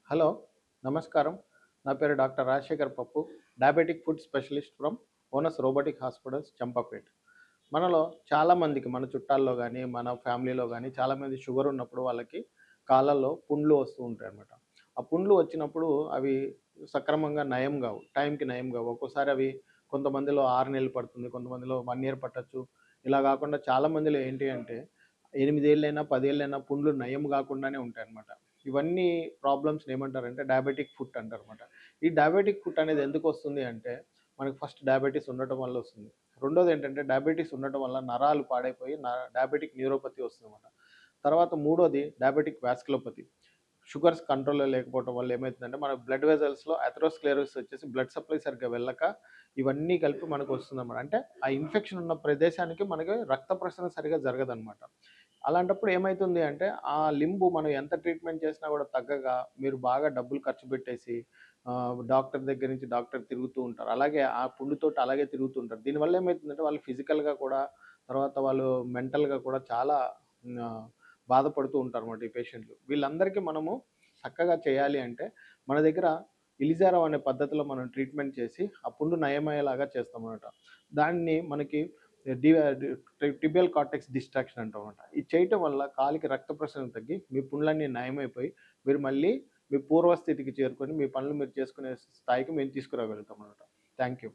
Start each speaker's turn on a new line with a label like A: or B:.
A: Hello, నమస్కారం. నా పేరు డాక్టర్ రాజశేఖర్ పప్పు, diabetic food specialist from onus robotic hospitals, Champapet. మనలో చాలామందికి మన చుట్టాల్లో గానీ, మన ఫ్యామిలీలో గానీ చాలామంది షుగర్ ఉన్నప్పుడు వాళ్ళకి కాళ్ళల్లో పుండ్లు వస్తూ ఉంటాయన్నమాట. ఆ పుండ్లు వచ్చినప్పుడు అవి సక్రమంగా నయం గావు, టైంకి నయం గావు. ఒక్కోసారి అవి కొంతమందిలో 6 నెలలు పడుతుంది, కొంతమందిలో 1 ఇయర్ పట్టొచ్చు. ఇలా గాకుండా చాలామందిలో ఏంటి అంటే 8 ఏళ్ళైనా, 10 ఏళ్ళైనా పుండ్లు నయం గాకుండానే ఉంటాయన్నమాట. ఇవన్నీ ప్రాబ్లమ్స్‌ని ఏమంటారంటే డయాబెటిక్ ఫుట్ అంటారన్నమాట. ఈ డయాబెటిక్ ఫుట్ అనేది ఎందుకొస్తుంది అంటే, మనకు ఫస్ట్ డయాబెటిస్ ఉండటం వల్ల వస్తుంది. రెండోదేంటంటే డయాబెటిస్ ఉండటం వల్ల నరాలు పాడైపోయి డయాబెటిక్ న్యూరోపతి వస్తుందన్నమాట. తర్వాత మూడోది డయాబెటిక్ వాస్కులోపతి. షుగర్స్ కంట్రోల్‌లో లేకపోవడం వల్ల ఏమైతుందంటే, మన బ్లడ్ వెసల్స్‌లో అథెరోస్క్లెరోసిస్ వచ్చేసి బ్లడ్ సప్లై సరిగ్గా వెళ్ళక ఇవన్నీ కలిపి మనకు వస్తుందన్నమాట. అంటే ఆ ఇన్ఫెక్షన్ ఉన్న ప్రదేశానికి మనకి రక్త ప్రసరణ సరిగ్గా జరగదన్నమాట. అలాంటప్పుడు ఏమైతుంది అంటే, ఆ లింబు మనం ఎంత ట్రీట్మెంట్ చేసినా కూడా తగ్గక మీరు బాగా డబ్బులు ఖర్చు పెట్టేసి డాక్టర్ దగ్గర నుంచి డాక్టర్ తిరుగుతూ ఉంటారు. అలాగే ఆ పుండుతోటి అలాగే తిరుగుతుంటారు. దీనివల్ల ఏమైతుందంటే వాళ్ళు ఫిజికల్‌గా కూడా, తర్వాత వాళ్ళు మెంటల్‌గా కూడా చాలా ఆహ్, బాధపడుతూ ఉంటారన్నమాట ఈ పేషెంట్లు. వీళ్ళందరికీ మనము చక్కగా చేయాలి అంటే, మన దగ్గర ఇలిజారవ్ అనే పద్ధతిలో మనం ట్రీట్మెంట్ చేసి ఆ పుండు నయమయ్యేలాగా చేస్తామన్నమాట. దాన్ని మనకి డి టిబియల్ కార్టెక్స్ డిస్ట్రాక్షన్ అంటామన్నమాట. ఇది చేయటం వల్ల కాలికి రక్త ప్రసరణ తగ్గి మీ పుండ్లన్నీ నయమైపోయి మీరు మళ్ళీ మీ పూర్వస్థితికి చేరుకొని మీ పనులు మీరు చేసుకునే స్థాయికి మేము తీసుకురాగలుగుతామన్నమాట. Thank you.